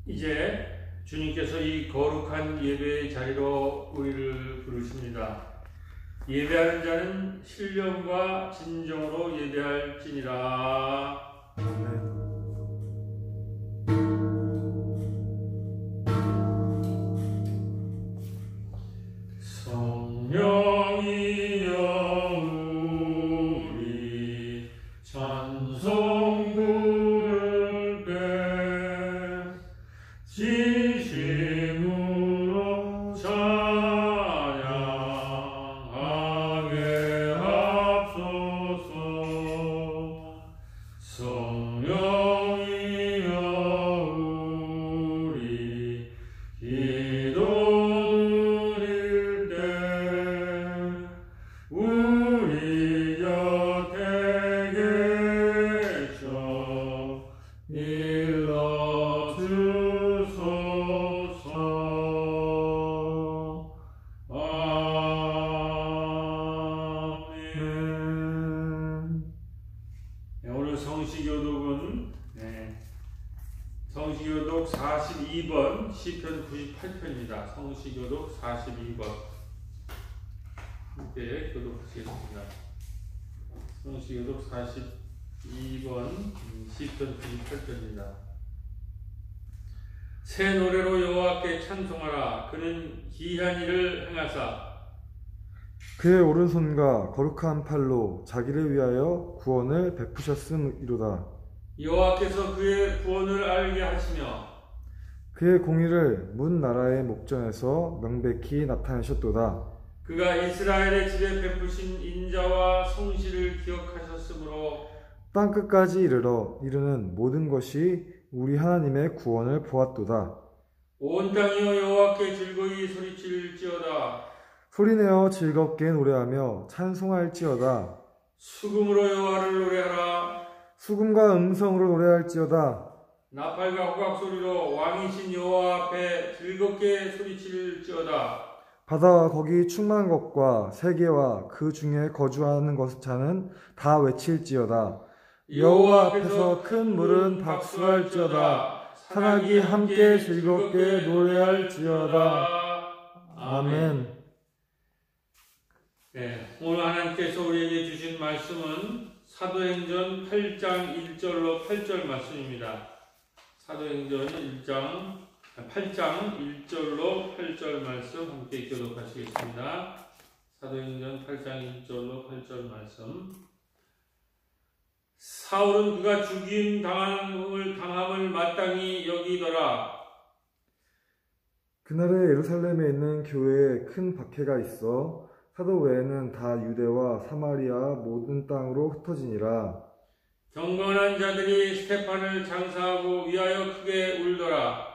이제 주님께서 이 거룩한 예배의 자리로 우리를 부르십니다. 예배하는 자는 신령과 진정으로 예배할지니라. 아멘. 성령이여 우리 찬송 부를 때 진심으로 찬양하게 하소서. 성령이여 우리 기도드릴 때 우리 곁에 계셔 일러주소서. 아멘. 오늘 성시교독은 성시교독 42번 시편 98편입니다. 성시교독 42번 함께 교독하시겠습니다. 성시교독 42번 시편 98편입니다. 새 노래로 여호와께 찬송하라. 그는 기이한 일을 행하사 그의 오른손과 거룩한 팔로 자기를 위하여 구원을 베푸셨음이로다. 여호와께서 그의 구원을 알게 하시며 그의 공의를 문 나라의 목전에서 명백히 나타내셨도다. 그가 이스라엘의 집에 베푸신 인자와 성실을 기억하셨으므로 땅끝까지 이르는 모든 것이 우리 하나님의 구원을 보았도다. 온 땅이여 여호와께 즐거이 소리칠지어다. 소리내어 즐겁게 노래하며 찬송할지어다. 수금으로 여호와를 노래하라. 수금과 음성으로 노래할지어다. 나팔과 호각 소리로 왕이신 여호와 앞에 즐겁게 소리칠지어다. 바다와 거기 충만한 것과 세계와 그 중에 거주하는 자는 다 외칠지어다. 여호와 앞에서 큰 물은 박수할지어다. 산악이 함께 즐겁게 노래할지어다. 아멘. 오늘 하나님께서 우리에게 주신 말씀은 사도행전 8장 1절로 8절 말씀입니다. 사도행전 8장 1절로 8절 말씀 함께 교독하시겠습니다. 사도행전 8장 1절로 8절 말씀. 사울은 그가 죽임 당함을 마땅히 여기더라. 그날에 예루살렘에 있는 교회에 큰 박해가 있어 사도 외에는 다 유대와 사마리아 모든 땅으로 흩어지니라. 경건한 자들이 스테판을 장사하고 위하여 크게 울더라.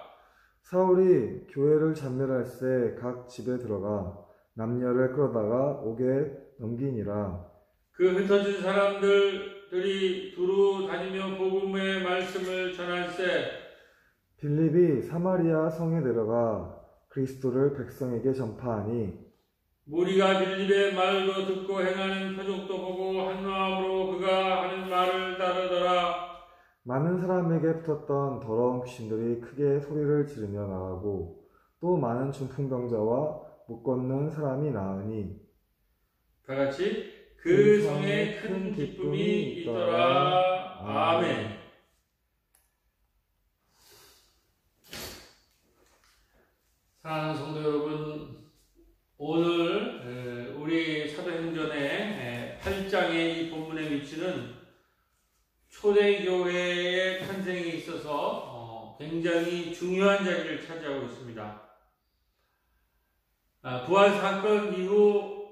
사울이 교회를 잔멸할새 각 집에 들어가 남녀를 끌어다가 옥에 넘기니라. 그 흩어진 사람들이 두루 다니며 복음의 말씀을 전할새 빌립이 사마리아 성에 내려가 그리스도를 백성에게 전파하니 무리가 빌립의 말도 듣고 행하는 표적도 보고 한 마음으로 그가 하는 말을 따르더라. 많은 사람에게 붙었던 더러운 귀신들이 크게 소리를 지르며 나가고 또 많은 중풍병자와 못 걷는 사람이 나으니 다 같이 그 성에 큰 기쁨이 있더라. 아멘. 사랑하는 성도 여러분, 오늘 우리 사도행전의 8장의 이 본문의 위치는 초대교회의 탄생에 있어서 굉장히 중요한 자리를 차지하고 있습니다. 부활 사건 이후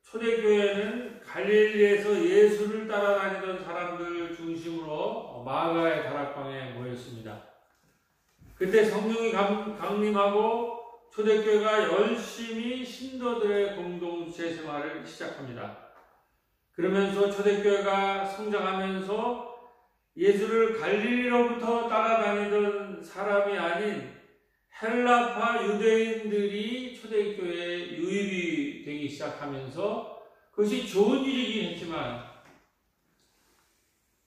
초대교회는 갈릴리에서 예수를 따라다니던 사람들 중심으로 마가의 다락방에 모였습니다. 그때 성령이 강림하고 초대교회가 열심히 신도들의 공동체 생활을 시작합니다. 그러면서 초대교회가 성장하면서 예수를 갈릴리로부터 따라다니던 사람이 아닌 헬라파 유대인들이 초대교회에 유입이 되기 시작하면서 그것이 좋은 일이긴 했지만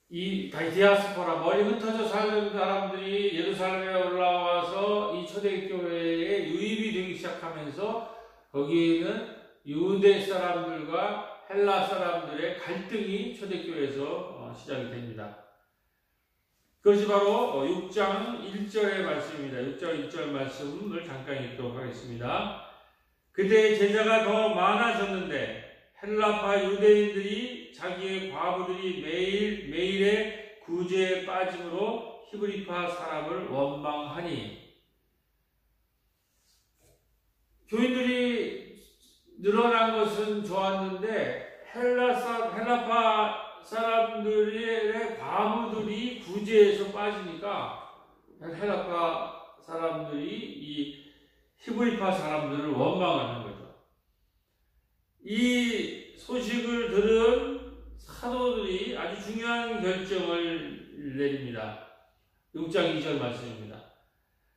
이 디아스포라 머리 흩어져 살던 사람들이 예루살렘에 올라와서 초대교회에 유입이 되기 시작하면서 거기에는 유대 사람들과 헬라 사람들의 갈등이 초대교회에서 시작이 됩니다. 그것이 바로 6장 1절의 말씀입니다. 6장 1절 말씀을 잠깐 읽도록 하겠습니다. 그때 제자가 더 많아졌는데 헬라파 유대인들이 자기의 과부들이 매일의 구제에 빠짐으로 히브리파 사람을 원망하니, 교인들이 늘어난 것은 좋았는데 헬라파 사람들의 과부들이 구제에서 빠지니까 헬라파 사람들이 이 히브리파 사람들을 원망하는 거죠. 이 소식을 들은 사도들이 아주 중요한 결정을 내립니다. 6장 2절 말씀입니다.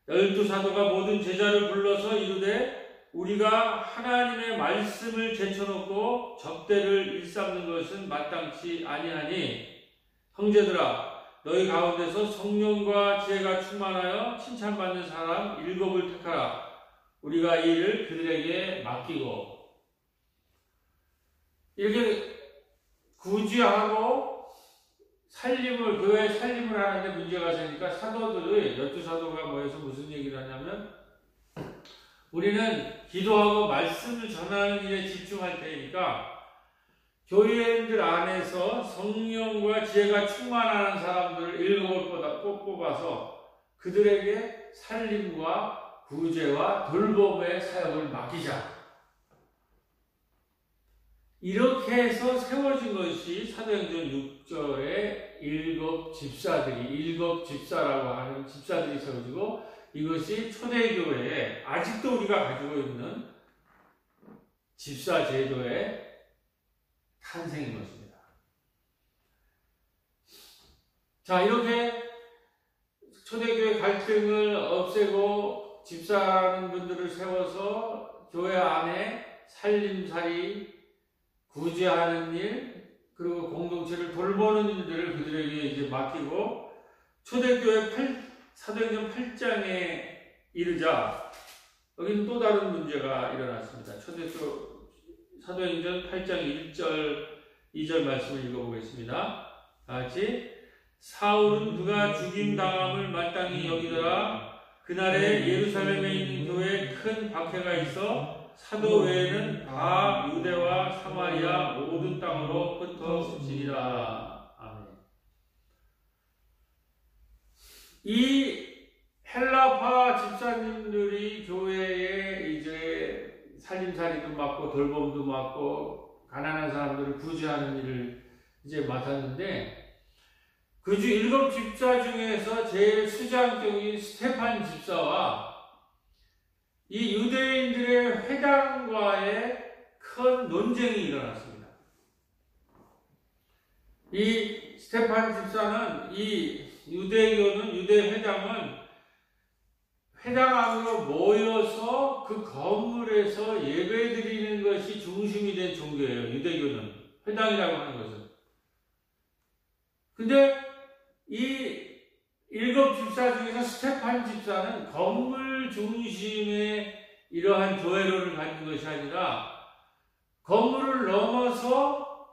12사도가 모든 제자를 불러서 이르되 우리가 하나님의 말씀을 제쳐놓고 접대를 일삼는 것은 마땅치 아니하니, 형제들아 너희 가운데서 성령과 지혜가 충만하여 칭찬받는 사람 7을 택하라. 우리가 이 일을 그들에게 맡기고. 이렇게 구제하고 교회 살림을 하는데 문제가 생기니까 사도들의 12사도가 모여서 무슨 얘기를 하냐면, 우리는 기도하고 말씀을 전하는 일에 집중할 테니까 교회인들 안에서 성령과 지혜가 충만한 사람들을 7을 뽑아서 그들에게 살림과 구제와 돌봄의 사역을 맡기자. 이렇게 해서 세워진 것이 사도행전 6절에 7 집사라고 하는 집사들이 세워지고, 이것이 초대교회에 아직도 우리가 가지고 있는 집사 제도의 탄생인 것입니다. 자, 이렇게 초대교회 갈등을 없애고 집사라는 분들을 세워서 교회 안에 살림살이, 구제하는 일, 그리고 공동체를 돌보는 일들을 그들에게 이제 맡기고, 초대교회 사도행전 8장에 이르자 여기는 또 다른 문제가 일어났습니다. 사도행전 8장 1절 2절 말씀을 읽어보겠습니다. 같이. 사울은 그가 죽임당함을 마땅히 여기더라. 그날에 예루살렘에 있는 교회에 큰 박해가 있어 사도 외에는 다 유대와 사마리아 모든 땅으로 흩어지니라. 이 헬라파 집사님들이 교회에 이제 살림살이도 맡고 돌봄도 맡고 가난한 사람들을 구제하는 일을 이제 맡았는데, 그 중 7 집사 중에서 제일 수장적인 스테판 집사와 이 유대인들의 회당과의 큰 논쟁이 일어났습니다. 이 스테판 집사는 유대 회당은 회당 안으로 모여서 그 건물에서 예배 드리는 것이 중심이 된 종교예요. 유대교는 회당이라고 하는 것은. 근데 이 7 집사 중에서 스테판 집사는 건물 중심의 이러한 교회론을 갖는 것이 아니라 건물을 넘어서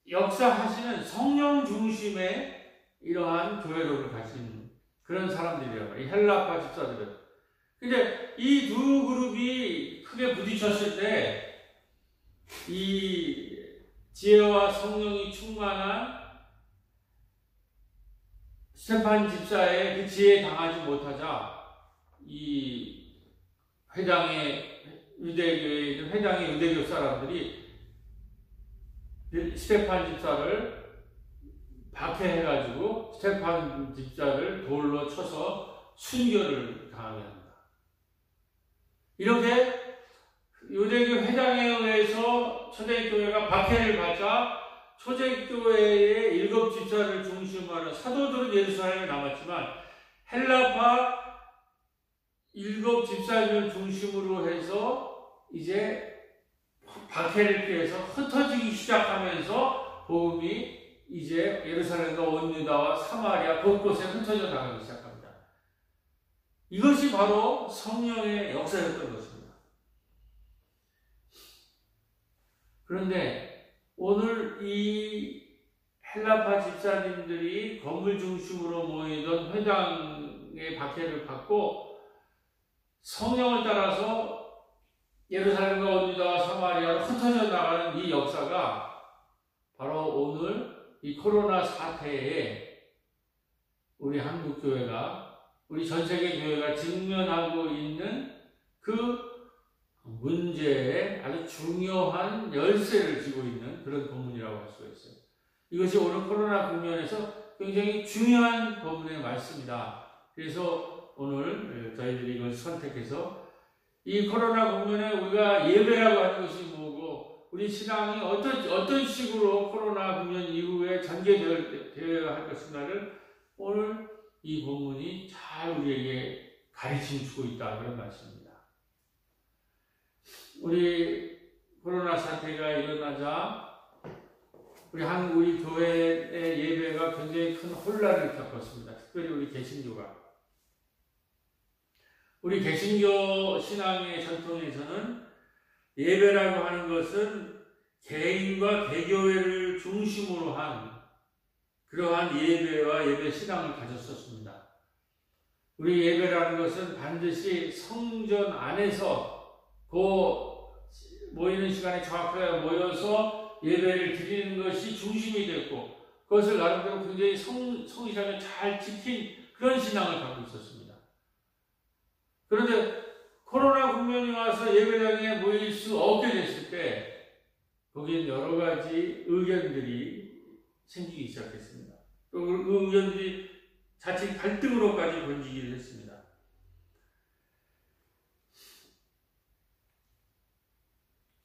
역사하시는 성령 중심의 이러한 교회론을 가진 그런 사람들이에요. 이 헬라파 집사들은. 근데 이 두 그룹이 크게 부딪혔을 때 이 지혜와 성령이 충만한 스테판 집사의 그 지혜에 당하지 못하자 이 회당의 유대교 사람들이 스테판 집사를 박해해가지고 스테판 집사를 돌로 쳐서 순교를 당하게 합니다. 이렇게 유대교 회당에 의해서 초대교회가 박해를 받자 초대교회의 7 집사를 중심으로 하는 사도들은 예루살렘에 남았지만 헬라파 7 집사를 중심으로 해서 이제 박해를 피해서 흩어지기 시작하면서 복음이 이제 예루살렘과 온 유다와 사마리아 곳곳에 흩어져 나가기 시작합니다. 이것이 바로 성령의 역사였던 것입니다. 그런데 오늘 이 헬라파 집사님들이 건물 중심으로 모이던 회당의 박해를 받고 성령을 따라서 예루살렘과 유다와 사마리아로 흩어져 나가는 이 역사가 바로 오늘 이 코로나 사태에 우리 한국교회가, 우리 전세계 교회가 직면하고 있는 그 문제에 아주 중요한 열쇠를 쥐고 있는 그런 본문이라고 할 수가 있어요. 이것이 오늘 코로나 국면에서 굉장히 중요한 본문의 말씀이다. 그래서 오늘 저희들이 이걸 선택해서 이 코로나 국면에 우리가 예배라고 하는 것이 뭐고, 우리 신앙이 어떤 식으로 코로나 국면 이후에 전개되어야 할 것인가를 오늘 이 본문이 잘 우리에게 가르쳐 주고 있다, 그런 말씀입니다. 우리 코로나 사태가 일어나자 우리 교회의 예배가 굉장히 큰 혼란을 겪었습니다. 특별히 우리 개신교가. 우리 개신교 신앙의 전통에서는 예배라고 하는 것은 개인과 개교회를 중심으로 한 그러한 예배와 예배 신앙을 가졌었습니다. 우리 예배라는 것은 반드시 성전 안에서 모이는 시간에 정확하게 모여서 예배를 드리는 것이 중심이 됐고, 그것을 나름대로 굉장히 성실하게 잘 지킨 그런 신앙을 갖고 있었습니다. 그런데 코로나 국면이 와서 예배당에 모일 수 없게 됐을 때 거기엔 여러 가지 의견들이 생기기 시작했습니다. 그 의견들이 자칫 갈등으로까지 번지기도 했습니다.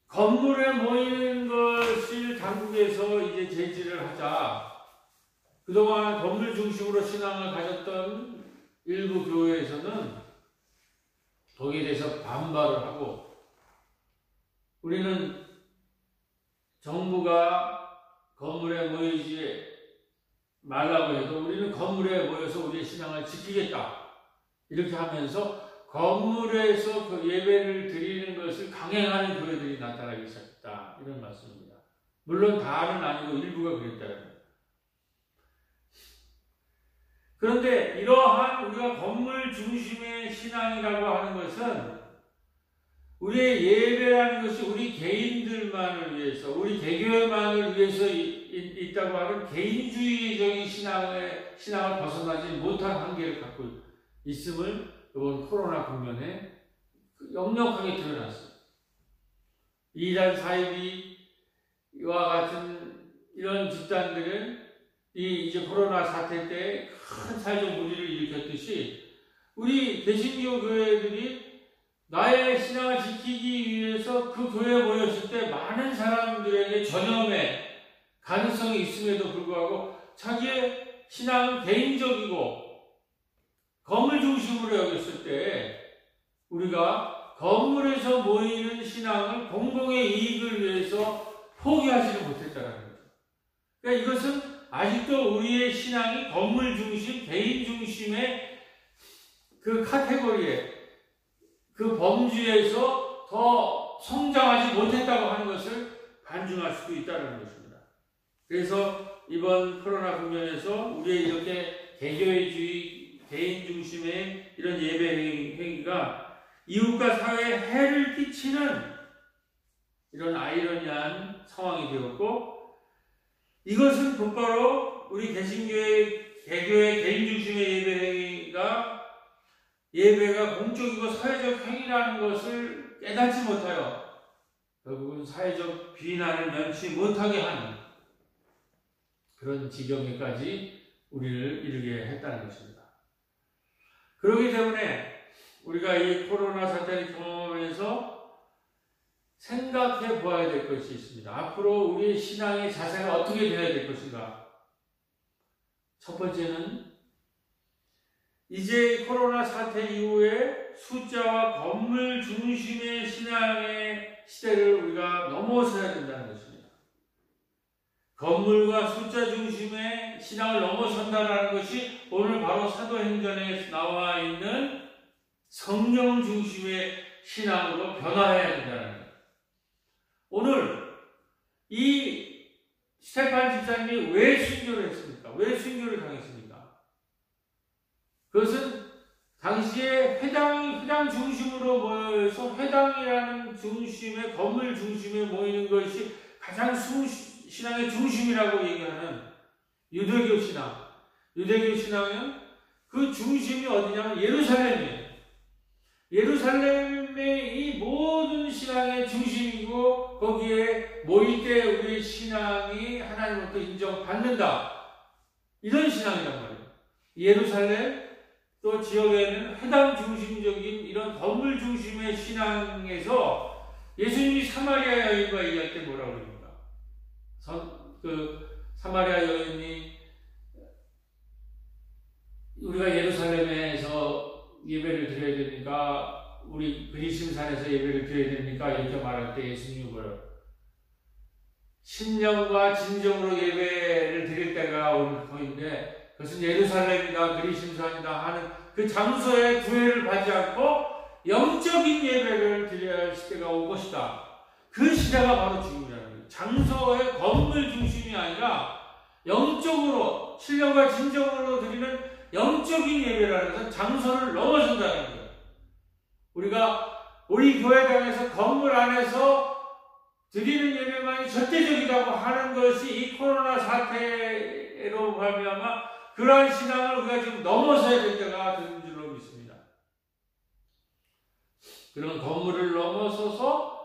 건물에 모이는 것을 당국에서 이제 제지를 하자. 그동안 건물 중심으로 신앙을 가졌던 일부 교회에서는 거기에 대해서 반발을 하고, 우리는 정부가 건물에 모이지 말라고 해도 우리는 건물에 모여서 우리의 신앙을 지키겠다, 이렇게 하면서 건물에서 그 예배를 드리는 것을 강행하는 교회들이 나타나기 시작했다, 이런 말씀입니다. 물론 다는 아니고 일부가 그랬다는 거예요. 그런데 이러한 우리가 건물 중심의 신앙이라고 하는 것은 우리의 예배라는 것이 우리 개인들만을 위해서, 우리 개교회만을 위해서 있다고 하는 개인주의적인 신앙을 벗어나지 못한 한계를 갖고 있음을 이번 코로나 국면에 역력하게 드러났어요. 이단 사이비와 같은 이런 집단들은 이제 코로나 사태 때 큰 사회적 무리를 일으켰듯이 우리 개신교 교회들이 나의 신앙을 지키기 위해서 그 교회에 모였을 때 많은 사람들에게 전염의 가능성이 있음에도 불구하고 자기의 신앙은 개인적이고 건물 중심으로 여겼을 때 우리가 건물에서 모이는 신앙을 공공의 이익을 위해서 포기하지를 못했다는 거죠. 그러니까 이것은 아직도 우리의 신앙이 건물 중심, 개인 중심의 그 카테고리에, 그 범주에서 더 성장하지 못했다고 하는 것을 반증할 수도 있다는 것입니다. 그래서 이번 코로나 국면에서 우리의 이렇게 개교회주의, 개인 중심의 이런 예배 행위가 이웃과 사회에 해를 끼치는 이런 아이러니한 상황이 되었고, 이것은 곧바로 우리 개신교회, 개교회 개인 중심의 예배가 공적이고 사회적 행위라는 것을 깨닫지 못하여 결국은 사회적 비난을 면치 못하게 하는 그런 지경에까지 우리를 이르게 했다는 것입니다. 그렇기 때문에 우리가 이 코로나 사태를 경험하면서 생각해 보아야 될 것이 있습니다. 앞으로 우리의 신앙의 자세가 어떻게 되어야 될 것인가? 첫 번째는 이제 코로나 사태 이후에 숫자와 건물 중심의 신앙의 시대를 우리가 넘어서야 된다는 것입니다. 건물과 숫자 중심의 신앙을 넘어선다는 것이 오늘 바로 사도행전에 나와 있는 성령 중심의 신앙으로 변화해야 된다는 거예요. 오늘 이 스테판 집사님이 왜 순교를 했습니까? 왜 순교를 당했습니까? 그것은 당시에 회당 중심으로 모여서 회당이라는 중심의 건물 중심에 모이는 것이 가장 신앙의 중심이라고 얘기하는 유대교 신앙. 유대교 신앙은 그 중심이 어디냐면 예루살렘이에요. 예루살렘의 이 모든 신앙의 중심이고 거기에 모일 때 우리의 신앙이 하나님으로부터 인정받는다. 이런 신앙이란 말이에요. 예루살렘 또 지역에는 회당 중심적인 이런 건물 중심의 신앙에서 예수님이 사마리아 여인과 얘기할 때 뭐라고 그럽니까? 사마리아 여인이 우리가 예루살렘에서 예배를 드려야 됩니까? 우리 그리심산에서 예배를 드려야 됩니까? 이렇게 말할 때 예수님이 뭐라고? 신령과 진정으로 예배를 드릴 때가 오는 터인데 그것은 예루살렘이다, 그리심산이다 하는 그 장소에 구애를 받지 않고 영적인 예배를 드려야 할 시대가 올 것이다. 그 시대가 바로 지금이라는 거예요. 장소의 건물 중심이 아니라 영적으로, 신령과 진정으로 드리는 영적인 예배라는 것은 장소를 넘어선다는 거예요. 우리 교회당에서 건물 안에서 드리는 예배만이 절대적이라고 하는 것이 이 코로나 사태로 말미암아 그러한 신앙을 우리가 지금 넘어서야 될 때가 되는 줄로 믿습니다. 그런 건물을 넘어서서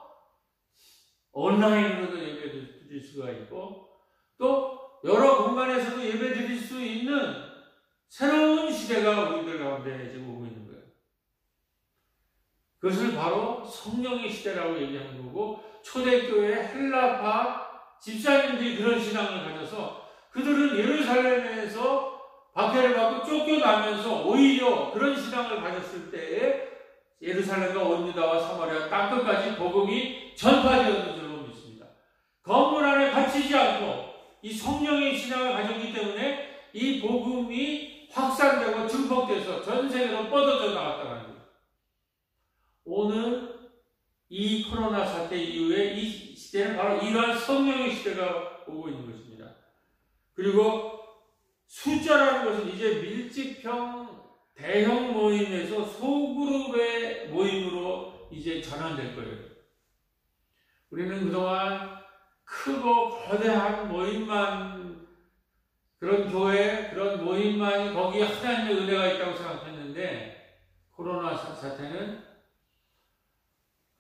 온라인으로도 예배 드릴 수가 있고 또 여러 공간에서도 예배 드릴 수 있는 새로운 시대가 우리들 가운데 지금 오고 있는 거예요. 그것을 바로 성령의 시대라고 얘기하는 거고 초대교회 헬라파 집사님들이 그런 신앙을 가져서 그들은 예루살렘에서 박해를 받고 쫓겨나면서 오히려 그런 신앙을 가졌을 때에 예루살렘과 온 유다와 사마리아 땅끝까지 복음이 전파되었는 줄로 믿습니다. 건물 안에 갇히지 않고 이 성령의 신앙을 가졌기 때문에 이 복음이 확산되고 증폭돼서 전 세계로 뻗어져 나갔다는 거예요. 오늘 이 코로나 사태 이후에 이 시대는 바로 이러한 성령의 시대가 오고 있는 것입니다. 그리고 숫자라는 것은 이제 밀집형 대형 모임에서 소그룹의 모임으로 이제 전환될 거예요. 우리는 그동안 크고 거대한 모임만, 그런 교회, 그런 모임만이 거기에 하나님의 은혜가 있다고 생각했는데 코로나 사태는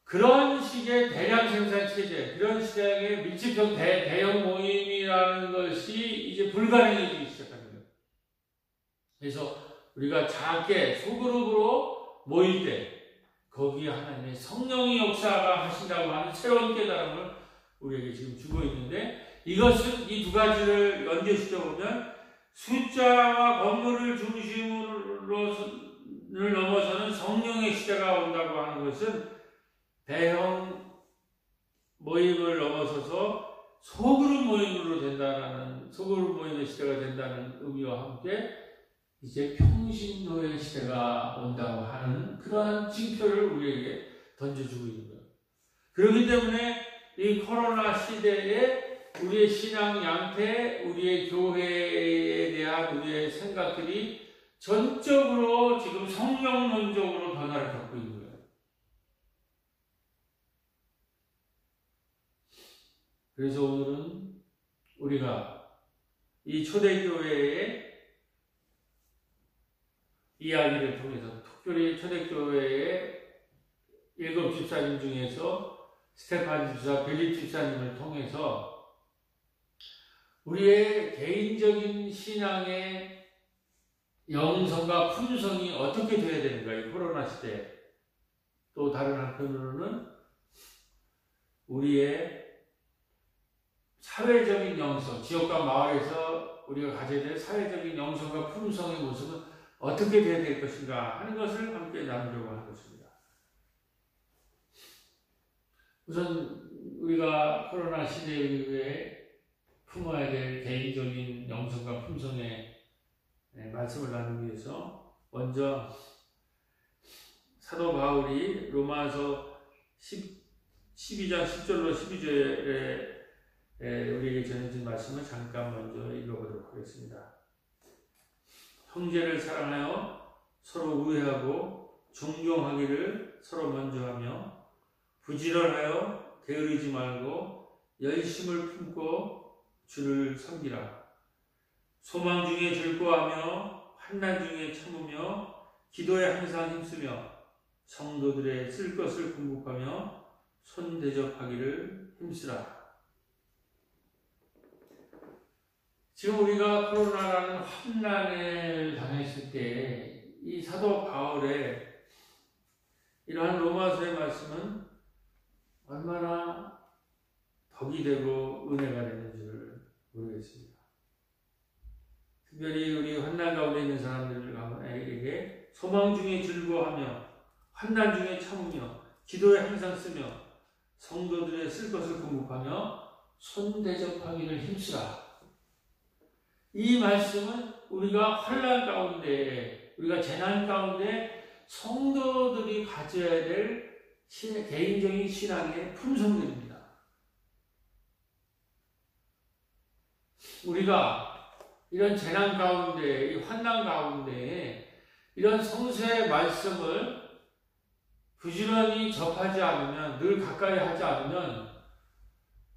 그런 식의 대량 생산 체제, 그런 식의 밀집형 대형 모임이라는 것이 이제 불가능해지기 시작합니다. 그래서 우리가 작게 소그룹으로 모일 때 거기에 하나님의 성령의 역사가 하신다고 하는 새로운 깨달음을 우리에게 지금 주고 있는데 이것은 이 두 가지를 연결시켜 보면 숫자와 건물을 중심으로 넘어서는 성령의 시대가 온다고 하는 것은 대형 모임을 넘어서서 소그룹 모임으로 된다는, 소그룹 모임의 시대가 된다는 의미와 함께 이제 평신도의 시대가 온다고 하는 그러한 징표를 우리에게 던져주고 있는 거예요. 그렇기 때문에 이 코로나 시대에 우리의 신앙 양태, 우리의 교회에 대한 우리의 생각들이 전적으로 지금 성령론적으로 변화를 갖고 있는 거예요. 그래서 오늘은 우리가 이 초대교회의 이야기를 통해서 특별히 초대교회의 7 집사님 중에서 스테판 집사, 빌립 집사님을 통해서 우리의 개인적인 신앙의 영성과 품성이 어떻게 되어야 되는가, 이 코로나 시대에. 또 다른 한편으로는 우리의 사회적인 영성, 지역과 마을에서 우리가 가져야 될 사회적인 영성과 품성의 모습은 어떻게 되어야 될 것인가 하는 것을 함께 나누려고 하는 것입니다. 우선 우리가 코로나 시대 이후에 품어야 될 개인적인 영성과 품성의 말씀을 나누기 위해서 먼저 사도 바울이 로마서 12장 10절로 12절에 우리에게 전해진 말씀을 잠깐 먼저 읽어보도록 하겠습니다. 형제를 사랑하여 서로 우애하고 존경하기를 서로 먼저 하며 부지런하여 게으르지 말고 열심을 품고 주를 섬기라. 소망 중에 즐거워하며 환난 중에 참으며 기도에 항상 힘쓰며 성도들의 쓸 것을 공급하며 손 대접하기를 힘쓰라. 지금 우리가 코로나라는 환난을 당했을 때 이 사도 바울의 이러한 로마서의 말씀은 얼마나 덕이 되고 은혜가 되는 줄 모르겠습니다. 특별히 우리 환난 가운데 있는 사람들에게 소망 중에 즐거워하며 환난 중에 참으며 기도에 항상 쓰며 성도들의 쓸 것을 공급하며 손 대접하기를 힘쓰라. 이 말씀은 우리가 환난 가운데, 우리가 재난 가운데 성도들이 가져야 될 개인적인 신앙의 품성들입니다. 우리가 이런 재난 가운데, 이 환난 가운데 이런 성서의 말씀을 부지런히 접하지 않으면, 늘 가까이 하지 않으면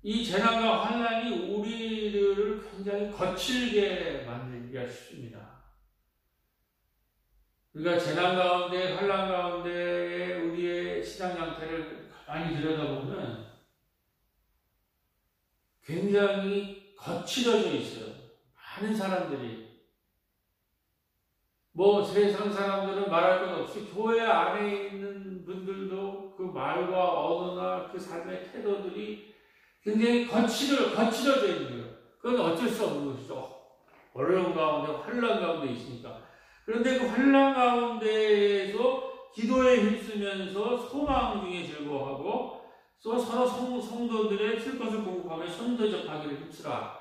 이 재난과 환난이 우리를 굉장히 거칠게 만들기가 쉽습니다. 우리가 재난 가운데, 환난 가운데 우리의 신앙 양태를 많이 들여다보면 굉장히 거칠어져 있어요. 많은 사람들이. 세상 사람들은 말할 것 없이 교회 안에 있는 분들도 그 말과 언어나 그 삶의 태도들이 굉장히 거칠어져 있는 거예요. 그건 어쩔 수 없는 것이죠. 어려운 가운데, 환난 가운데 있으니까. 그런데 그 환난 가운데에서 기도에 힘쓰면서 소망 중에 즐거워하고 또 서로 성도들의 쓸 것을 공급하며 손 대접하기를 힘쓰라.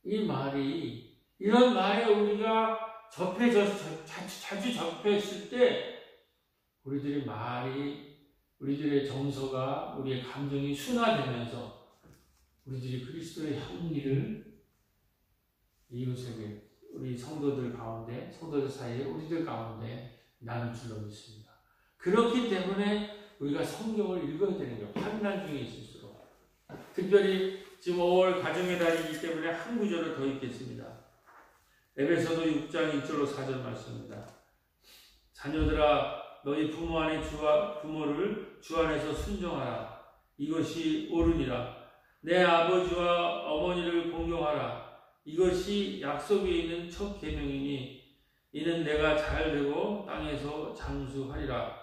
이런 말에 우리가 자주 접했을 때 우리들의 정서가, 우리의 감정이 순화되면서 우리들이 그리스도의 향기를 이웃에게, 우리 성도들 가운데, 성도들 사이에, 우리들 가운데 나눌 줄로 믿습니다. 그렇기 때문에 우리가 성경을 읽어야 되는 거예요. 환난 중에 있을수록. 특별히 지금 5월 가정의 달이기 때문에 한 구절을 더 읽겠습니다. 에베소서 6장 1절로 4절 말씀입니다. 자녀들아, 너희 부모를 주 안에서 순종하라. 이것이 옳으니라. 내 아버지와 어머니를 공경하라. 이것이 약속에 있는 첫 계명이니 이는 내가 잘 되고 땅에서 장수하리라.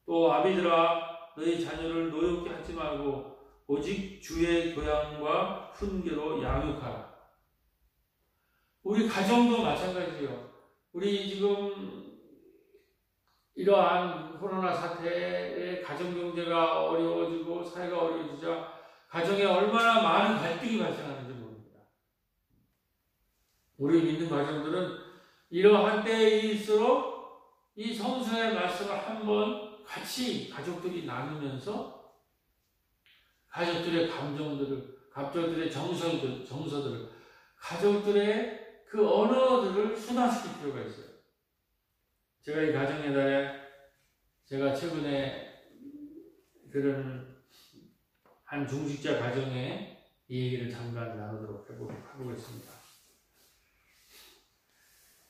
또 아비들아, 너희 자녀를 노엽게 하지 말고 오직 주의 교양과 훈계로 양육하라. 우리 가정도 마찬가지예요. 우리 지금 이러한 코로나 사태에 가정 경제가 어려워지고 사회가 어려워지자 가정에 얼마나 많은 갈등이 발생하는지 모릅니다. 우리 믿는 가정들은 이러한 때일수록 이 성서의 말씀을 한번 같이 가족들이 나누면서 가족들의 감정들을, 가족들의 정서들을, 가족들의 그 언어들을 순화시킬 필요가 있어요. 제가 이 가정의 달에 제가 최근에 그런 한 중직자 가정에 이 얘기를 잠깐 나누도록 해보겠습니다.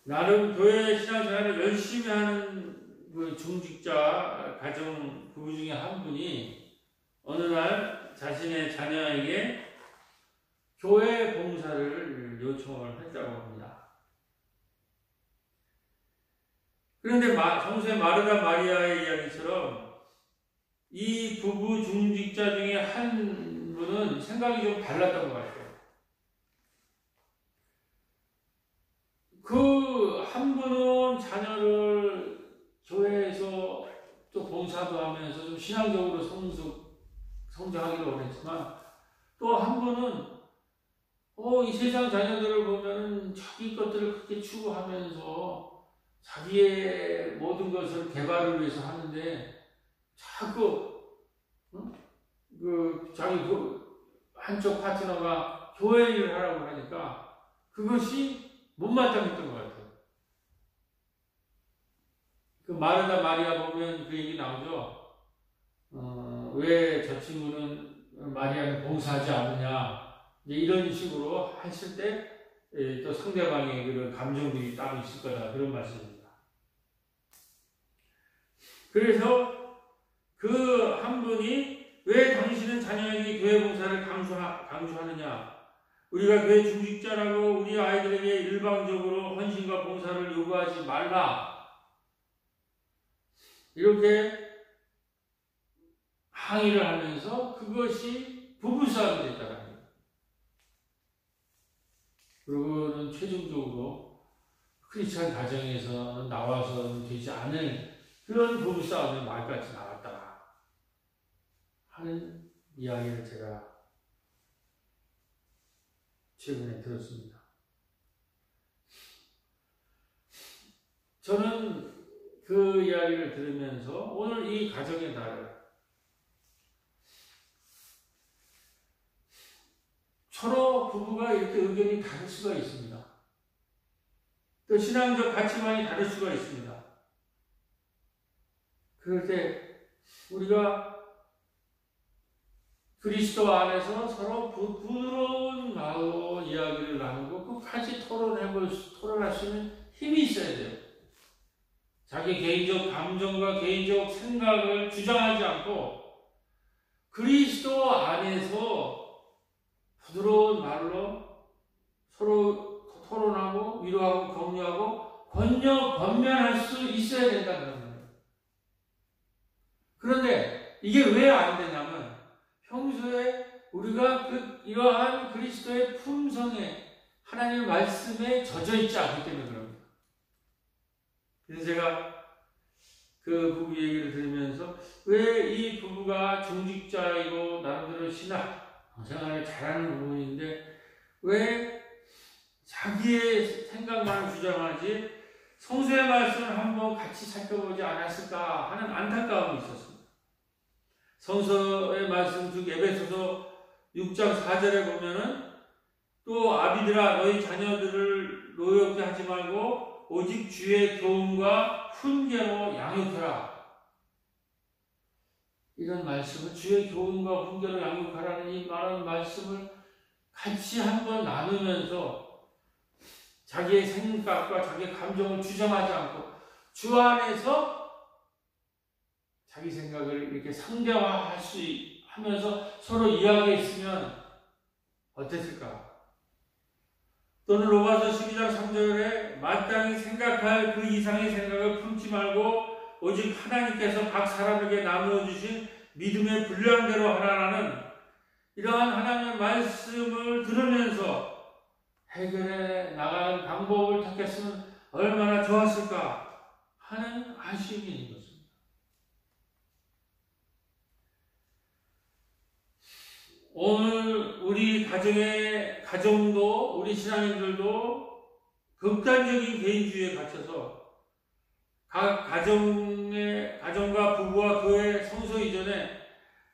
나름 교회 신앙생활을 열심히 하는 그 중직자 가정 부부 중에 한 분이 어느 날 자신의 자녀에게 교회 봉사를 요청을 했다고 합니다. 그런데 성서의 마르다 마리아의 이야기처럼 이 부부 중직자 중에 한 분은 생각이 좀 달랐던 것 같아요. 그 한 분은 자녀를 교회에서 또 봉사도 하면서 좀 신앙적으로 성장하기를 원했지만, 또 한 분은 이 세상 자녀들을 보면 자기 것들을 그렇게 추구하면서 자기의 모든 것을 개발을 위해서 하는데 자꾸 자기 한쪽 파트너가 교회 일을 하라고 하니까 그것이 못마땅했던 것 같아요. 그 마르다 마리아 보면 그 얘기 나오죠. 왜 저 친구는 마리아는 봉사하지 않느냐, 이런 식으로 했을 때 또 상대방의 그런 감정들이 따로 있을 거다, 그런 말씀입니다. 그래서 그 한 분이 왜 당신은 자녀에게 교회 봉사를 강조하느냐, 우리가 교회 중직자라고 우리 아이들에게 일방적으로 헌신과 봉사를 요구하지 말라, 이렇게 항의를 하면서 그것이 부부싸움이 됐다는 거예요. 그리고는 최종적으로 크리스찬 가정에서 나와서는 되지 않을 그런 부부싸움의 말까지 나왔다 하는 이야기를 제가 최근에 들었습니다. 저는 그 이야기를 들으면서 오늘 이 가정의 달을 서로 부부가 이렇게 의견이 다를 수가 있습니다. 또 신앙적 가치관이 다를 수가 있습니다. 그럴 때 우리가 그리스도 안에서 서로 부드러운 마음으로 이야기를 나누고 끝까지 토론할 수 있는 힘이 있어야 돼요. 자기 개인적 감정과 개인적 생각을 주장하지 않고 그리스도 안에서 부드러운 말로 서로 토론하고 위로하고 격려하고 권면할 수 있어야 된다는 거예요. 그런데 이게 왜 안 되냐면 평소에 우리가 이러한 그리스도의 품성에 하나님의 말씀에 젖어 있지 않기 때문에 그럽니다. 그래서 제가 그 부부 얘기를 들으면서 왜 이 부부가 중직자이고 나름대로 신앙 생활을 잘하는 부분인데 왜 자기의 생각만 주장하지 성서의 말씀을 한번 같이 살펴보지 않았을까 하는 안타까움이 있었습니다. 성서의 말씀 즉 에베소서 6장 4절에 보면은 또 아비들아 너희 자녀들을 노엽게 하지 말고 오직 주의 교훈과 훈계로 양육하라. 이런 말씀을 주의 교훈과 훈계로 양육하라는 이 말하는 말씀을 같이 한번 나누면서 자기의 생각과 자기의 감정을 주장하지 않고 주 안에서 자기 생각을 이렇게 상대화할 수 하면서 서로 이야기했으면 어땠을까? 또는 로마서 12장 3절에 마땅히 생각할 그 이상의 생각을 품지 말고 오직 하나님께서 각 사람에게 나누어 주신 믿음의 분량대로 하라는 이러한 하나님의 말씀을 들으면서 해결해 나가는 방법을 택했으면 얼마나 좋았을까 하는 아쉬움이 있는 것입니다. 오늘 우리 가정도 우리 신앙인들도 극단적인 개인주의에 갇혀서 각 가정과 부부와 교회 성소 이전에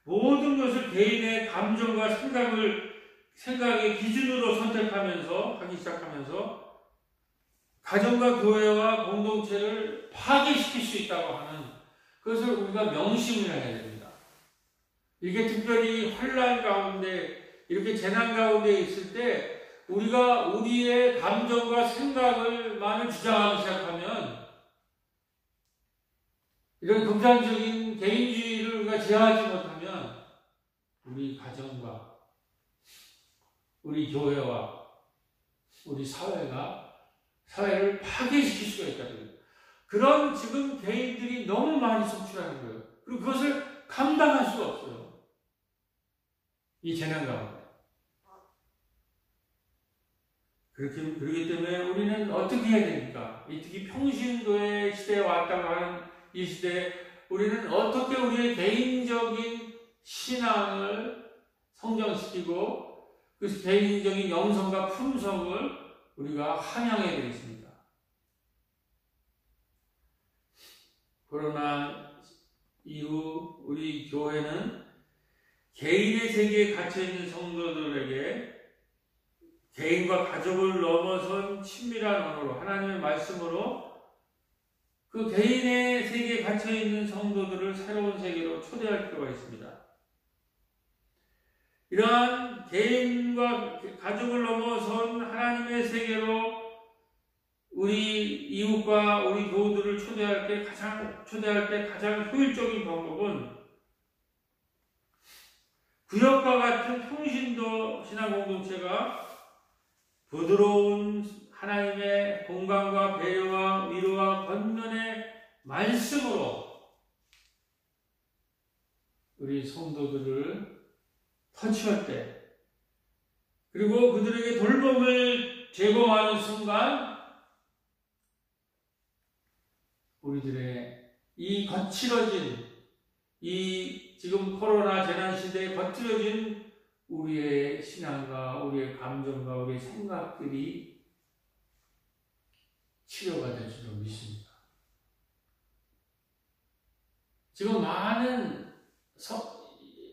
모든 것을 개인의 감정과 생각의 기준으로 선택하면서 하기 시작하면서 가정과 교회와 공동체를 파괴시킬 수 있다고 하는 그것을 우리가 명심을 해야 됩니다. 이게 특별히 환난 가운데 이렇게 재난 가운데 있을 때 우리가 우리의 감정과 생각을만을 주장하기 시작하면 이런 극단적인 개인주의를 우리가 제어하지 못하면 우리 가정과 우리 교회와 우리 사회를 파괴시킬 수가 있다는 거예요. 그런 지금 개인들이 너무 많이 속출하는 거예요. 그리고 그것을 감당할 수가 없어요. 이 재난 가운데. 그렇기 때문에 우리는 어떻게 해야 됩니까? 특히 평신도의 시대에 왔다고 하는 이 시대에 우리는 어떻게 우리의 개인적인 신앙을 성장시키고 그 개인적인 영성과 품성을 우리가 함양해야 되겠습니다. 코로나 이후 우리 교회는 개인의 세계에 갇혀있는 성도들에게 개인과 가족을 넘어선 친밀한 언어로 하나님의 말씀으로 그 개인의 세계에 갇혀있는 성도들을 새로운 세계로 초대할 필요가 있습니다. 이러한 개인과 가족을 넘어선 하나님의 세계로 우리 이웃과 우리 교우들을 초대할 때 가장 효율적인 방법은 구역과 같은 평신도 신앙 공동체가 부드러운 하나님의 공감과 배려와 위로와 권면의 말씀으로 우리 성도들을 터치할 때, 그리고 그들에게 돌봄을 제공하는 순간 우리들의 이 거칠어진 이 지금 코로나 재난 시대에 거칠어진 우리의 신앙과 우리의 감정과 우리의 생각들이 치료가 될 줄로 믿습니다. 지금 많은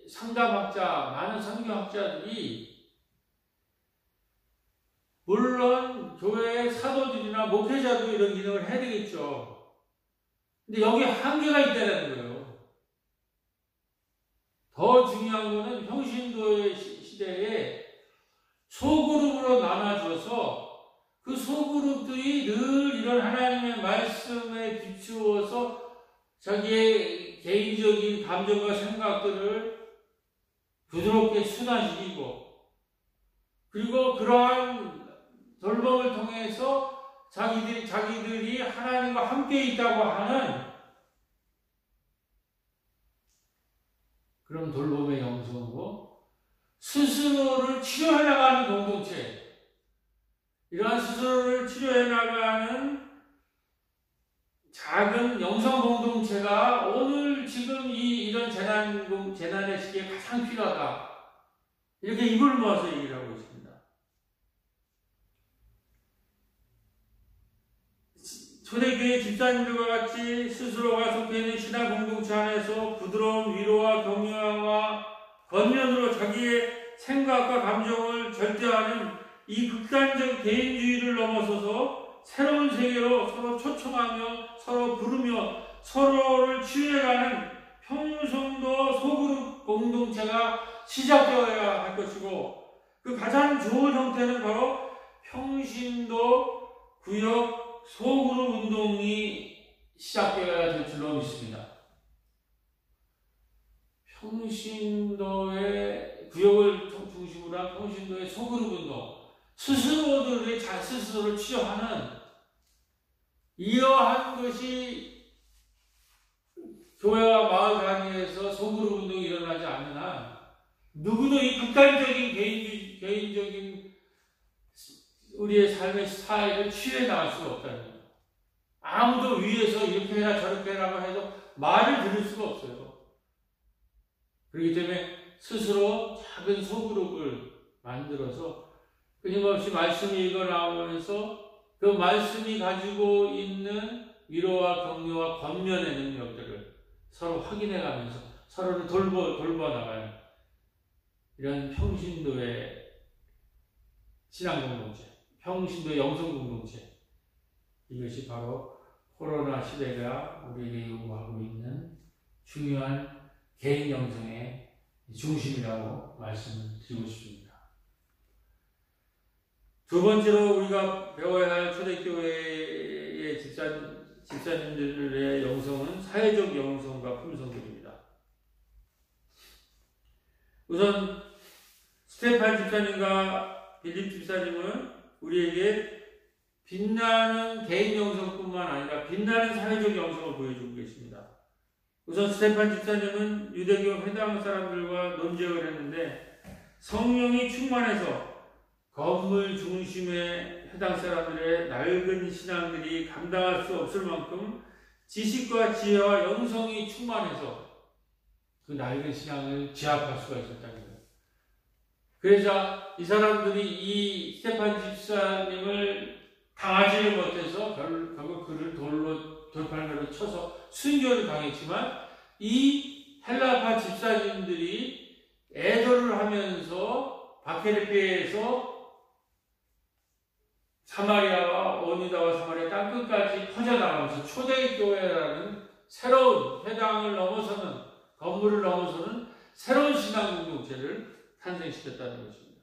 상담학자, 많은 선교학자들이 물론 교회의 사도들이나 목회자도 이런 기능을 해야 되겠죠. 근데 여기에 한계가 있다는 거예요. 더 중요한 것은 평신도의 시대에 소그룹으로 나눠져서 그 소그룹들이 늘 이런 하나님의 말씀에 비추어서 자기의 개인적인 감정과 생각들을 부드럽게 순화시키고, 그리고 그러한 돌봄을 통해서 자기들이 하나님과 함께 있다고 하는 그런 돌봄의 영성으로 스스로를 치료해 나가는 공동체, 이러한 스스로를 치료해 나가는 작은 영성 공동체가 오늘 지금 이런 재난의 시기에 가장 필요하다. 이렇게 입을 모아서 얘기를 하고 있습니다. 초대교회 집사님들과 같이 스스로가 속해 있는 신앙 공동체 안에서 부드러운 위로와 격려와 권면으로 자기의 생각과 감정을 절대화하는 이 극단적 개인주의를 넘어서서 새로운 세계로 서로 초청하며 서로 부르며 서로를 치유해가는 평성도 소그룹 공동체가 시작되어야 할 것이고, 그 가장 좋은 형태는 바로 평신도 구역 소그룹 운동이 시작되어야 될 줄로 믿습니다. 평신도의 구역을 중심으로 한 평신도의 소그룹 운동, 스스로들이 스스로를 치료하는 이러한 것이 교회와 마을 단위에서 소그룹 운동이 일어나지 않는 한 누구도 이 극단적인 개인적인 우리의 삶의 스타일을 취해 나갈 수가 없다는 거예요. 아무도 위에서 이렇게 해라 저렇게 해라고 해도 말을 들을 수가 없어요. 그렇기 때문에 스스로 작은 소그룹을 만들어서 끊임없이 말씀이 읽어 나오면서 그 말씀이 가지고 있는 위로와 격려와 권면의 능력들을 서로 확인해 가면서 서로를 돌봐 나가는 이런 평신도의 신앙 공동체, 평신도의 영성 공동체, 이것이 바로 코로나 시대가 우리에게 요구하고 있는 중요한 개인 영성의 중심이라고 말씀을 드리고 싶습니다. 두 번째로 우리가 배워야 할 초대교회의 집사님들의 영성은 사회적 영성과 품성들입니다. 우선 스테판 집사님과 빌립 집사님은 우리에게 빛나는 개인 영성뿐만 아니라 빛나는 사회적 영성을 보여주고 계십니다. 우선 스테판 집사님은 유대교 회당 사람들과 논쟁을 했는데 성령이 충만해서 건물 중심의 회당 사람들의 낡은 신앙들이 감당할 수 없을 만큼 지식과 지혜와 영성이 충만해서 그 낡은 신앙을 제압할 수가 있었다는 거예요. 그래서 이 사람들이 이 스테판 집사님을 당하지 못해서 결국 그를 돌로 돌팔매로 쳐서 순교를 당했지만 이 헬라파 집사님들이 애도를 하면서 박해를 피해서 사마리아와 오니다와 사마리아 땅끝까지 퍼져나가면서 초대교회라는 새로운 회당을 넘어서는, 건물을 넘어서는 새로운 신앙 공동체를 탄생시켰다는 것입니다.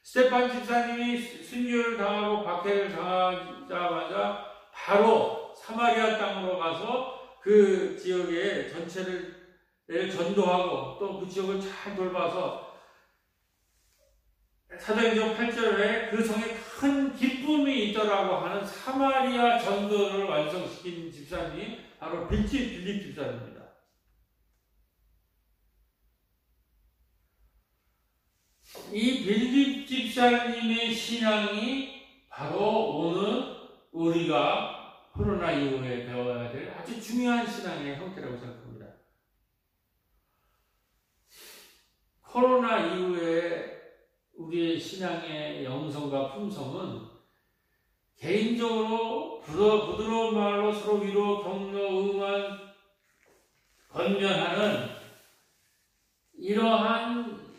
스테판 집사님이 순교를 당하고 박해를 당하자마자 바로 사마리아 땅으로 가서 그 지역의 전체를 전도하고 또 그 지역을 잘 돌봐서 사도행전 8절에 그 성에 큰 기쁨이 있더라고 하는 사마리아 전도를 완성시킨 집사님이 바로 빌립 집사님입니다. 이 빌립 집사님의 신앙이 바로 오늘 우리가 코로나 이후에 배워야 될 아주 중요한 신앙의 형태라고 생각합니다. 코로나 이후에 우리의 신앙의 영성과 품성은 개인적으로 부드러운 말로 서로 위로, 격려, 응원, 건면하는 이러한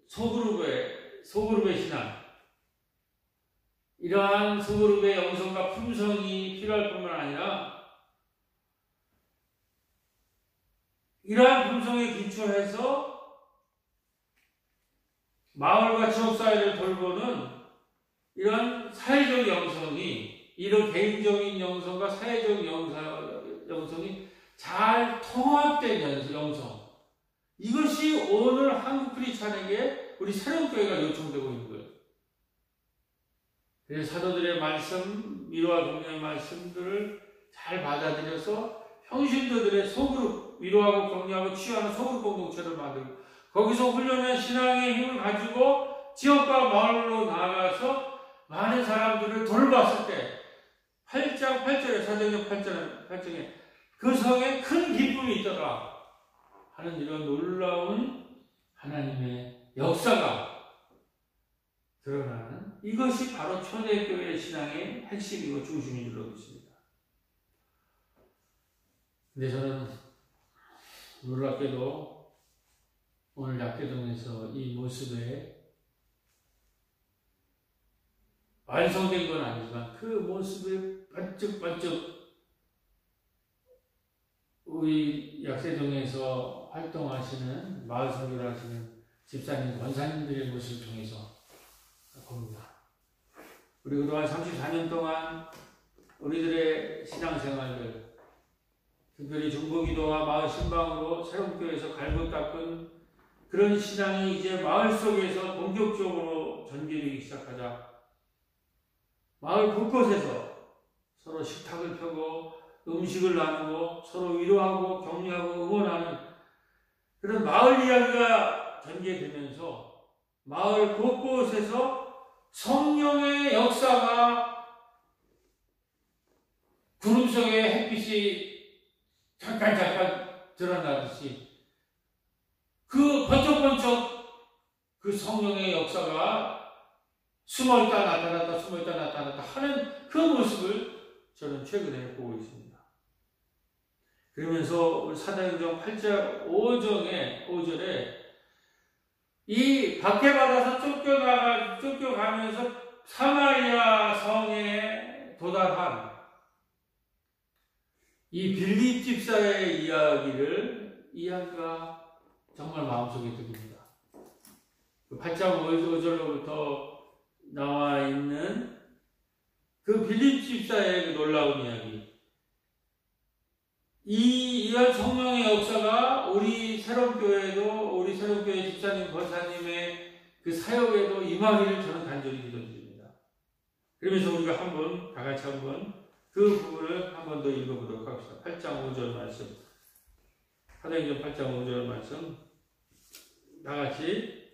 소그룹의 신앙, 이러한 소그룹의 영성과 품성이 필요할 뿐만 아니라 이러한 품성에 기초해서 마을과 지역사회를 돌보는 이런 사회적 영성이, 이런 개인적인 영성과 사회적 영성이 잘 통합된 영성, 이것이 오늘 한국 크리스찬에게 우리 새로운 교회가 요청되고 있는 거예요. 그래서 사도들의 말씀, 위로와 격려의 말씀들을 잘 받아들여서 평신도들의 소그룹, 위로하고 격려하고 치유하는 소그룹 공동체를 만들고 거기서 훈련한 신앙의 힘을 가지고 지역과 마을로 나아가서 많은 사람들을 돌봤을 때 8절에 사도행전 8장에 그 성에 큰 기쁨이 있더라 하는 이런 놀라운 하나님의 역사가 드러나는, 이것이 바로 초대교회 신앙의 핵심이고 중심인 줄로 믿습니다. 근데 저는 놀랍게도 오늘 약계동에서 이 모습에 완성된 건 아니지만 그 모습에 반짝반짝 우리 약세동에서 활동하시는, 마을 선교를 하시는 집사님, 권사님들의 모습을 통해서 봅니다. 우리 그동안 34년 동안 우리들의 신앙생활들, 특별히 중보기도와 마을 신방으로 새로운 교회에서 갈고 닦은 그런 신앙이 이제 마을 속에서 본격적으로 전개되기 시작하자 마을 곳곳에서 서로 식탁을 펴고 음식을 나누고 서로 위로하고 격려하고 응원하는 그런 마을 이야기가 전개되면서 마을 곳곳에서 성령의 역사가 구름 속에 햇빛이 잠깐 드러나듯이 그 번쩍번쩍 그 성령의 역사가 숨어있다 나타났다 숨어있다 나타났다 하는 그 모습을 저는 최근에 보고 있습니다. 그러면서 우리 사도행전 8장 5절에 이 박해받아서 쫓겨가면서 사마리아 성에 도달한 이 빌립 집사의 이야기가 정말 마음속에 듭니다. 8장 5절로부터 나와 있는 그 빌립 집사의 그 놀라운 이야기, 이런 성령의 역사가 우리 새로운 교회에도, 우리 새로운 교회 집사님, 권사님의 그 사역에도 임하기를 저는 간절히 기도드립니다. 그러면서 우리가 다 같이 그 부분을 한 번 더 읽어보도록 합시다. 8장 5절 말씀. 사도행전 8장 5절 말씀. 다 같이.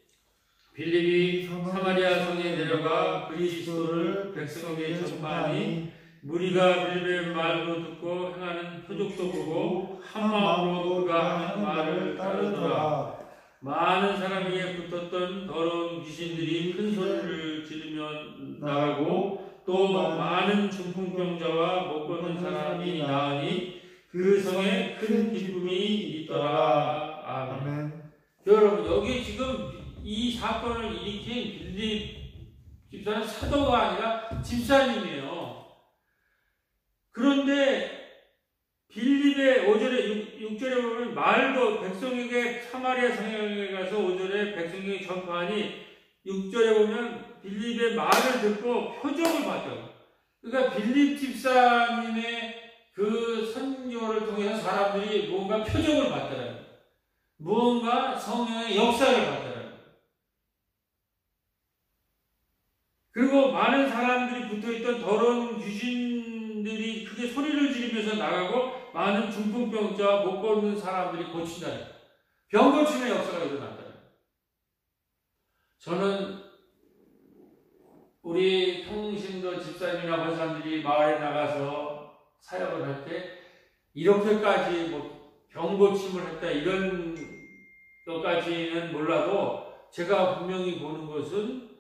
빌립이 사마리아 성에 내려가 그리스도를 백성에게 전파하니 무리가 빌립의 말도 듣고 행하는 표적도 보고 한 마음으로 그가 하는 말을 따르더라. 많은 사람 위에 붙었던 더러운 귀신들이 큰 소리를 지르며 나가고 또 많은 중풍병자와 못 걷는 사람이 나으니 그 성에 큰 기쁨이 있더라. 아멘. 여러분, 여기 지금 이 사건을 일으킨 빌립 집사는 사도가 아니라 집사님이에요. 그런데 빌립의 5절에 6절에 보면 마을도 백성에게 사마리아 성향에 가서 5절에 백성에게 전파하니 6절에 보면 빌립의 말을 듣고 표적을 봤다. 그러니까 빌립 집사님의 그 선교를 통해서 사람들이 뭔가 표적을 봤더라고요. 무언가 성령의 역사를 봤더라고요. 그리고 많은 사람들이 붙어있던 더러운 귀신들이 크게 소리를 지르면서 나가고 많은 중풍병자와 못 걷는 사람들이 고친다. 병 고침의 역사가 일어났다. 저는 우리 평신도 집사님이나 권사님들이 마을에 나가서 사역을 할 때 이렇게까지 병 고침을 했다 이런 것까지는 몰라도 제가 분명히 보는 것은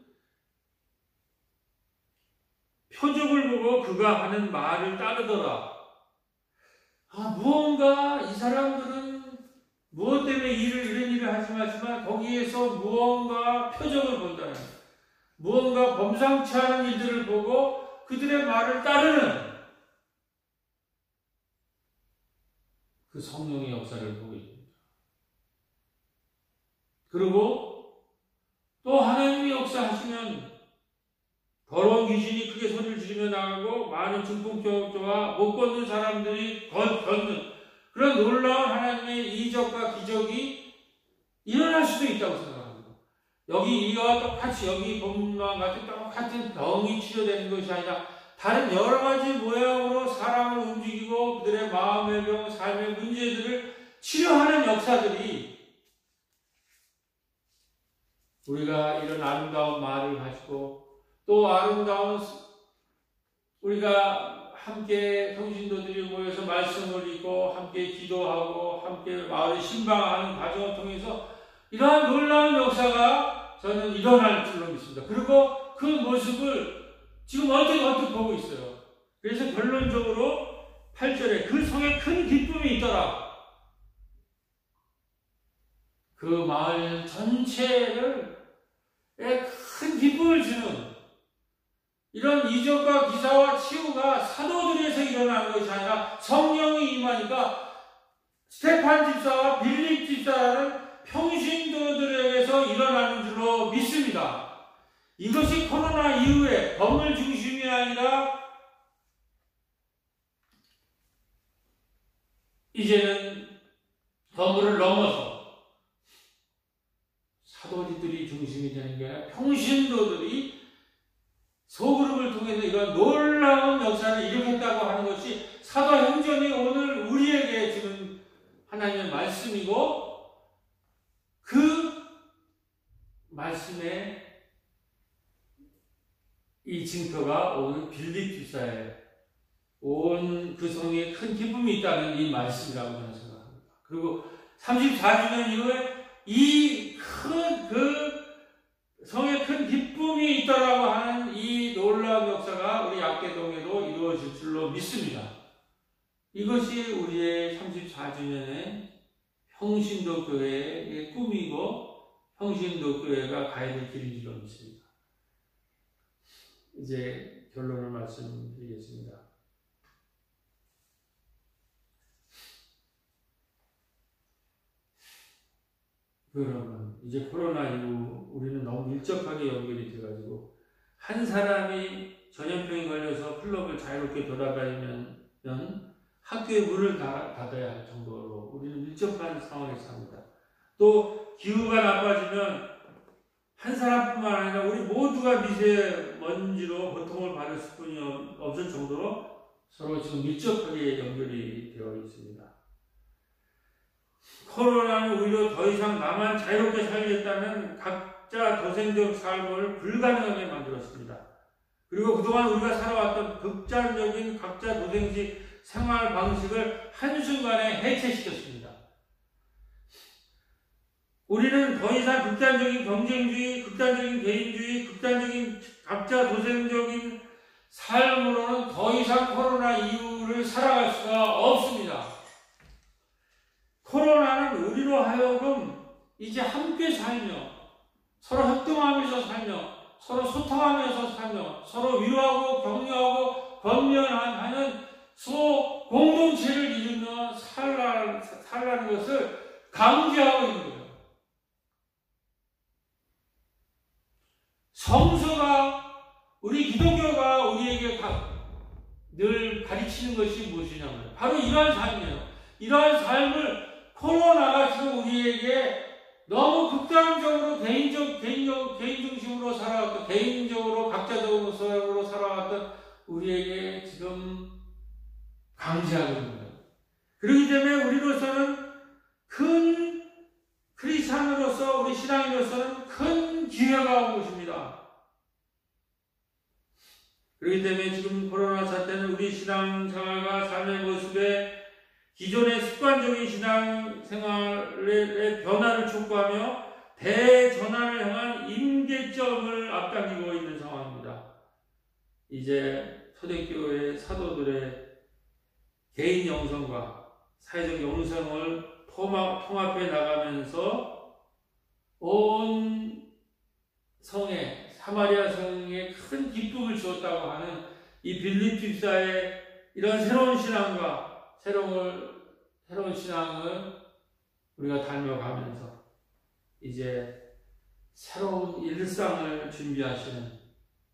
표적을 보고 그가 하는 말을 따르더라. 무언가 이 사람들은 무엇 때문에 이런 일을 하지만 거기에서 무언가 표적을 본다는 거예요. 무언가 범상치 않은 일들을 보고 그들의 말을 따르는 그 성령의 역사를 보게 됩니다. 그리고 또 하나님의 역사하시면 더러운 귀신이 크게 소리를 지르며 나가고 많은 중풍병자와 못 걷는 사람들이 걷는 그런 놀라운 하나님의 이적과 기적이 일어날 수도 있다고 생각합니다. 여기 이와 똑같이 여기 본문과 같은 똑같은 병이 치료되는 것이 아니라 다른 여러 가지 모양으로 사람을 움직이고 그들의 마음의 병, 삶의 문제들을 치료하는 역사들이 우리가 이런 아름다운 말을 가지고 또 아름다운 우리가 함께 평신도들이 모여서 말씀을 읽고 함께 기도하고 함께 마을을 신방하는 과정을 통해서 이러한 놀라운 역사가 저는 일어날 줄로 믿습니다. 그리고 그 모습을 지금 언뜻 보고 있어요. 그래서 결론적으로 8절에 그 성에 큰 기쁨이 있더라. 그 마을 전체를 큰 기쁨을 주는 이런 이적과 기사와 치유가 사도들에서 일어나는 것이 아니라 성령이 임하니까 스테판 집사와 빌립 집사라는 평신도들에게서 일어나는 줄로 믿습니다. 이것이 코로나 이후에 건물 중심이 아니라 이제는 건물을 넘어서 사도들이 중심이 되는 게 아니라 평신도들이 소그룹을 통해서 이런 놀라운 역사를 일으켰다고 하는 것이 사도행전이 오늘 우리에게 지금 하나님의 말씀이고 그 말씀에 이 징표가 오늘 빌립 집사에 온 그 성에 큰 기쁨이 있다는 이 말씀이라고 저는 생각합니다. 그리고 34주년 이후에 이 성에 큰 기쁨이 있다라고 하는 이 놀라운 역사가 우리 약계동에도 이루어질 줄로 믿습니다. 이것이 우리의 34주년의 평신도 교회의 꿈이고 평신도 교회가 가야 될 길인 줄로 믿습니다. 이제 결론을 말씀드리겠습니다. 여러분, 이제 코로나 이후 우리는 너무 밀접하게 연결이 돼가지고 한 사람이 전염병에 걸려서 클럽을 자유롭게 돌아다니면 학교의 문을 닫아야 할 정도로 우리는 밀접한 상황에 삽니다. 또 기후가 나빠지면 한 사람뿐만 아니라 우리 모두가 미세먼지로 고통을 받을 수뿐이 없을 정도로 서로 지금 밀접하게 연결이 되어 있습니다. 코로나는 오히려 더 이상 나만 자유롭게 살겠다는 각자 도생적 삶을 불가능하게 만들었습니다. 그리고 그동안 우리가 살아왔던 극단적인 각자 도생식 생활 방식을 한순간에 해체시켰습니다. 우리는 더 이상 극단적인 경쟁주의, 극단적인 개인주의, 극단적인 각자 도생적인 삶으로는 더 이상 코로나 이후를 살아갈 수가 없습니다. 코로나는 우리로 하여금 이제 함께 살며 서로 협동하면서 살며 서로 소통하면서 살며 서로 위로하고 격려하고 건면하는 공동체를 이루며 살라는 것을 강조하고 있는 거예요. 성서가 우리 기독교가 우리에게 늘 가르치는 것이 무엇이냐면 바로 이러한 삶이에요. 이러한 삶을 코로나가 지금 우리에게 너무 극단적으로 개인 중심으로 살아왔던 개인적으로 각자적으로 살아왔던 우리에게 지금 강제하고 있는 거예요. 그렇기 때문에 우리로서는 큰 크리스찬으로서 우리 신앙인으로서는 큰 기회가 온 것입니다. 그렇기 때문에 지금 코로나 사태는 우리 신앙생활과 삶의 모습에 기존의 습관적인 신앙생활의 변화를 촉구하며 대전환을 향한 임계점을 앞당기고 있는 상황입니다. 이제 초대교회 사도들의 개인 영성과 사회적 영성을 통합해 나가면서 온 성에 사마리아 성에 큰 기쁨을 주었다고 하는 이 빌립 집사의 이런 새로운 신앙과 새로운 신앙을 우리가 닮아가면서 이제 새로운 일상을 준비하시는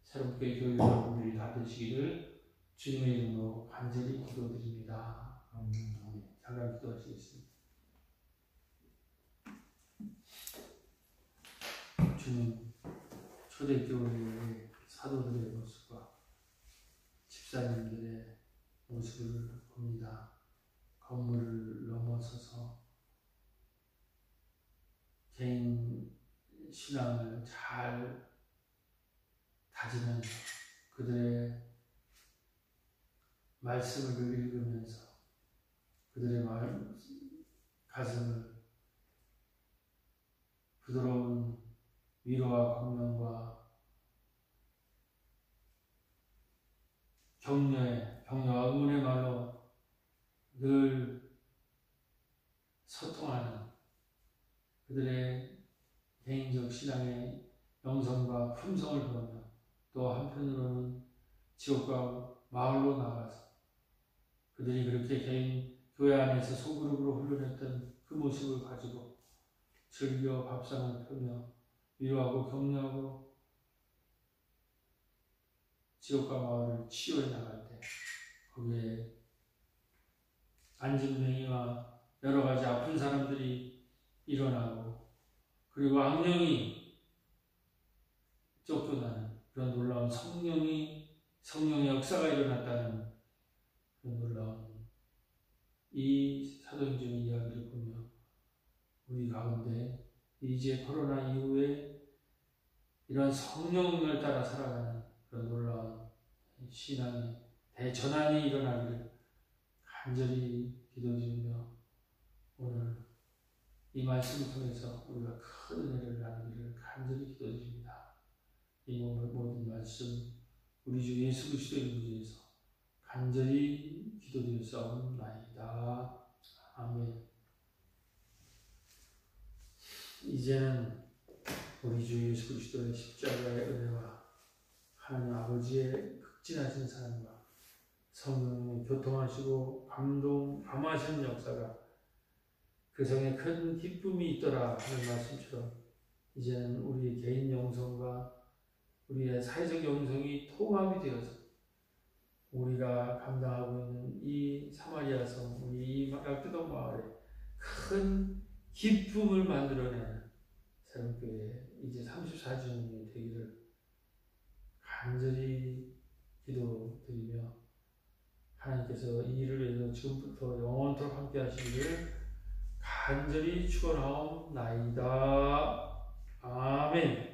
새롭게 교회 여러분들이 다 되시기를 주님의 이름으로 간절히 기도드립니다. 잠깐 기도하시겠습니다. 주님, 초대교회의 사도들의 모습과 집사님들의 모습을 봅니다. 건물을 넘어서서 개인 신앙을 잘 다지면서 그들의 말씀을 읽으면서 그들의 가슴을 부드러운 위로와 공명과 격려와 응원의 말로 늘 소통하는 그들의 개인적 신앙의 영성과 품성을 보며 또 한편으로는 지역과 마을로 나가서 그들이 그렇게 개인 교회 안에서 소그룹으로 훈련했던 그 모습을 가지고 즐겨 밥상을 펴며 위로하고 격려하고 지역과 마을을 치유해 나갈 때 거기에 안진뱅이와 여러 가지 아픈 사람들이 일어나고 그리고 악령이 쫓겨나는 그런 놀라운 성령의 역사가 일어났다는 그런 놀라운 이 사도행전의 이야기를 보며 우리 가운데 이제 코로나 이후에 이런 성령을 따라 살아가는 그런 놀라운 신앙의 대전환이 일어나기를 간절히 기도드리며 오늘 이 말씀을 통해서 우리가 큰 은혜를 나누기를 간절히 기도드립니다. 이 모든 말씀 우리 주 예수 그리스도의 이름으로 간절히 기도드렸사옵나이다. 아멘. 이제는 우리 주 예수 그리스도의 십자가의 은혜와 하나님 아버지의 극진하신 사랑과 성령의 교통하시고 감화하시는 역사가 그 성에 큰 기쁨이 있더라 하는 말씀처럼 이제는 우리의 개인 영성과 우리의 사회적 영성이 통합이 되어서 우리가 감당하고 있는 이 사마리아성, 우리 이 약뜨던 마을에 큰 기쁨을 만들어내는 새롭게 이제 34주년이 되기를 간절히 기도드리며 하나님께서 이 일을 위해서 지금부터 영원토록 함께 하시기를 간절히 축원하옵나이다. 아멘.